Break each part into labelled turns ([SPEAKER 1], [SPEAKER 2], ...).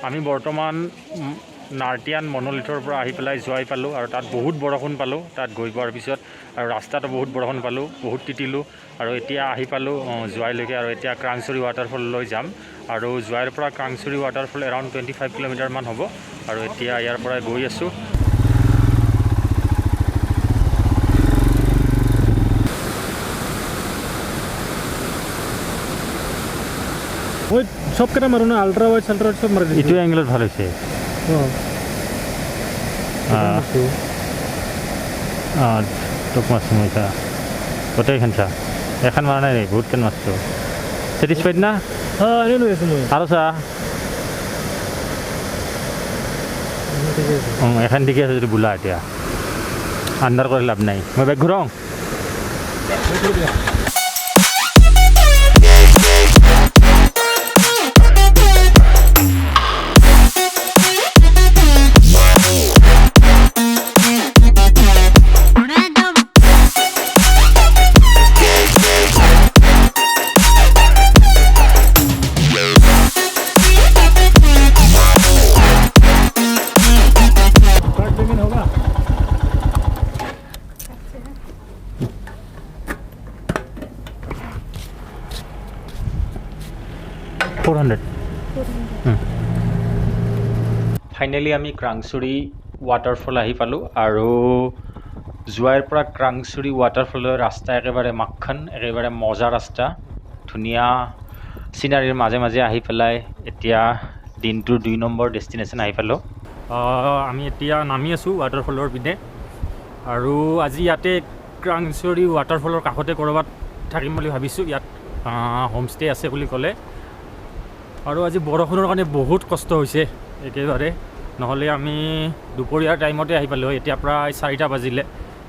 [SPEAKER 1] আমি বৰ্তমান নাৰ্টিয়ান মনলিথৰ পৰা আহি পেলাই জোৱাই পালোঁ আৰু তাত বহুত বৰষুণ পালোঁ তাত গৈ পোৱাৰ পিছত আৰু ৰাস্তাটো বহুত বৰষুণ পালোঁ বহুত তিতিলোঁ আৰু এতিয়া আহি পালোঁ জোৱাইলৈকে আৰু এতিয়া ক্ৰাংচুৰি ৱাটাৰফললৈ যাম আৰু জোৱাইৰ পৰা ক্ৰাংচুৰি ৱাটাৰফল এৰাউণ্ড 25 কিলোমিটাৰমান হ'ব আৰু এতিয়া ইয়াৰ পৰা গৈ আছোঁ
[SPEAKER 2] ওই সব কেটা মারো না আলট্রা ওয়াইড সব মারি দিছি
[SPEAKER 1] এইটো এংগলত ভাল হৈছে তোক মাছটো মইছা গোটেইখন চা এখন মাৰা নাই বহুতখন মাছটো ছেটিছফাইড না
[SPEAKER 2] এনে লৈ আছোঁ মই
[SPEAKER 1] আৰু চা এখন ঠিকে আছে যদি বোলা এতিয়া আণ্ডাৰ কৰি লাভ নাই মই বেগ ঘূৰাওঁ ফাইনেলি আমি ক্ৰাংচুৰি ৱাটাৰফল আহি পালোঁ আৰু জোৱাইৰ পৰা ক্ৰাংচুৰি ৱাটাৰফলৰ ৰাস্তা একেবাৰে মাখন একেবাৰে মজা ৰাস্তা ধুনীয়া চিনাৰীৰ মাজে মাজে আহি পেলাই এতিয়া দিনটোৰ 2 নম্বৰ ডেষ্টিনেশ্যন আহি পালোঁ আমি এতিয়া নামি আছোঁ ৱাটাৰফলৰ পিনে আৰু আজি ইয়াতে ক্ৰাংচুৰি ৱাটাৰফলৰ কাষতে ক'ৰবাত থাকিম বুলি ভাবিছোঁ ইয়াত হোমষ্টে আছে বুলি ক'লে আৰু আজি বৰষুণৰ কাৰণে বহুত কষ্ট হৈছে একেবাৰে নহ'লে আমি দুপৰীয়াৰ টাইমতে আহি পালোঁ এতিয়া প্ৰায় 4টা বাজিলে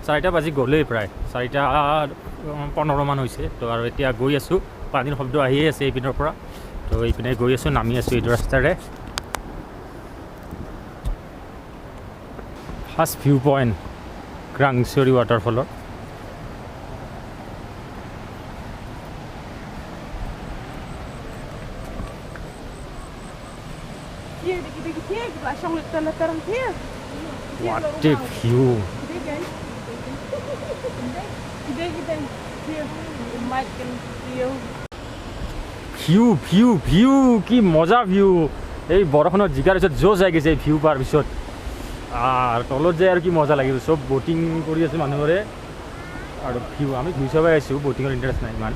[SPEAKER 1] 4টা বাজি গ'লেই প্ৰায় 4:15 মান হৈছে তো আৰু এতিয়া গৈ আছোঁ পানীৰ শব্দ আহিয়ে আছে এইপিনৰ পৰা তো এইপিনে গৈ আছোঁ নামি আছোঁ এইটো ৰাস্তাৰে ফাৰ্ষ্ট ভিউ পইণ্ট ক্ৰাংচুৰি ৱাটাৰফলৰ What a view! View! কি মজা ভিউ এই বৰষুণত জিকাৰ পিছত জ'চ আহি গৈছে এই ভিউ পোৱাৰ পিছত আৰু তলত যায় আৰু কি মজা লাগিব চব ব'টিং কৰি আছে মানুহৰে আৰু ভিউ আমি ঘূৰি চাব আহিছোঁ ব'টিঙৰ ইণ্টাৰেষ্ট নাই ইমান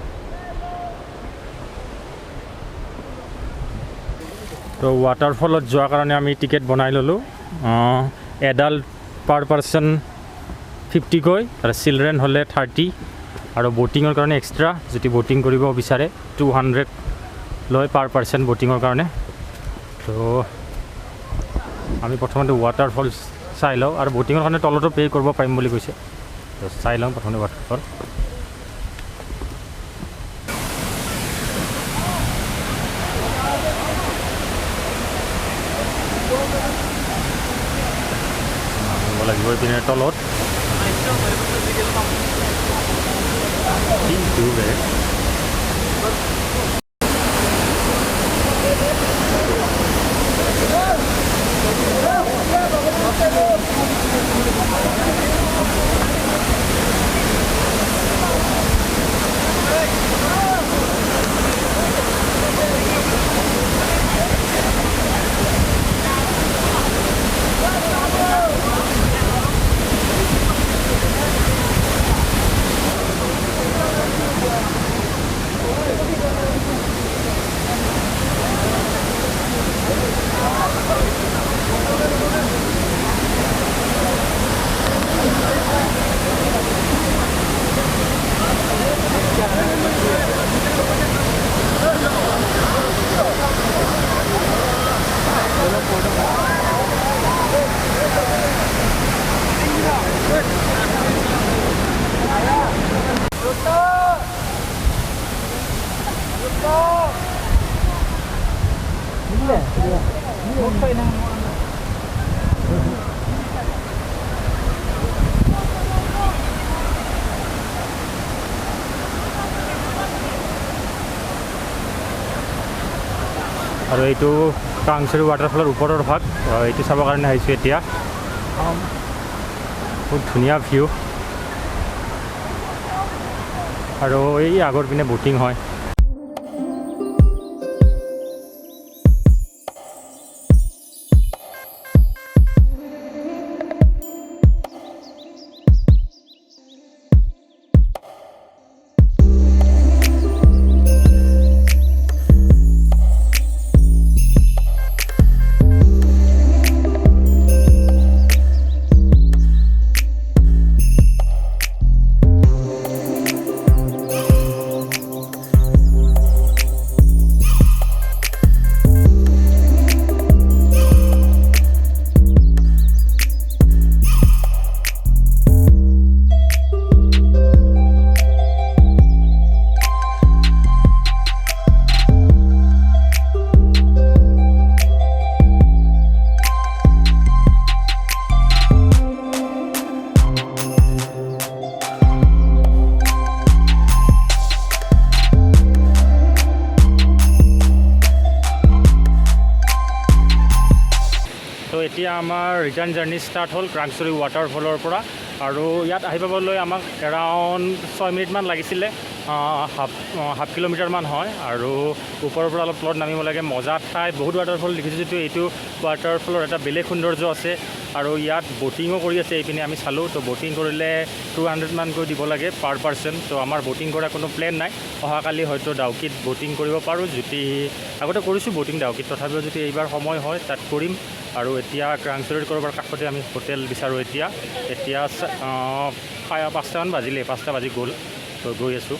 [SPEAKER 1] তো ৱাটাৰফলত যোৱাৰ কাৰণে আমি টিকেট বনাই ল'লোঁ এডাল্ট পাৰ পাৰ্চন 50 কৈ আৰু চিলড্ৰেন হ'লে 30 আৰু ব'টিঙৰ কাৰণে এক্সট্ৰা যদি ব'টিং কৰিব বিচাৰে 200 লয় পাৰ পাৰ্চন ব'টিঙৰ কাৰণে তো আমি প্ৰথমতে ৱাটাৰফল চাই লওঁ আৰু ব'টিঙৰ কাৰণে তলতো পে' কৰিব পাৰিম বুলি কৈছে তো চাই লওঁ প্ৰথমতে ৱাটাৰফল লাগিব এইপিনে তলত আৰু এইটো ক্ৰাংচুৰি ৱাটাৰফলৰ ওপৰৰ ভাগ এইটো চাবৰ কাৰণে আহিছোঁ এতিয়া। বহুত ধুনীয়া ভিউ আৰু এই আগৰ পিনে ব'টিং হয়। তো এতিয়া আমাৰ ৰিটাৰ্ণ জাৰ্ণি ষ্টাৰ্ট হ'ল ক্ৰাংচুৰি ৱাটাৰফলৰ পৰা। আৰু ইয়াত আহি পাবলৈ আমাক এৰাউণ্ড 6 মিনিটমান লাগিছিলে। হাফ কিলোমিটাৰমান হয় আৰু ওপৰৰ পৰা অলপ তলত নামিব লাগে। মজা ঠাই, বহুত ৱাটাৰফল দেখিছোঁ যিটো এইটো ৱাটাৰফলৰ এটা বেলেগ সৌন্দৰ্য আছে। আৰু ইয়াত ব'টিঙো কৰি আছে, এইপিনে আমি চালোঁ। তো ব'টিং কৰিলে 200 মানকৈ দিব লাগে পাৰ পাৰ্চন। তো আমাৰ ব'টিং কৰা কোনো প্লেন নাই। অহাকালি হয়তো ডাউকিত ব'টিং কৰিব পাৰোঁ, যদি আগতে কৰিছোঁ ব'টিং ডাউকিত, তথাপিও যদি এইবাৰ সময় হয় তাত কৰিম। আৰু এতিয়া ক্ৰাংচুৰিৰ ক'ৰবাৰ কাষতে আমি হোটেল বিচাৰোঁ। এতিয়া 5টামান বাজিলে, 5টা বাজি গ'ল। তো গৈ আছোঁ।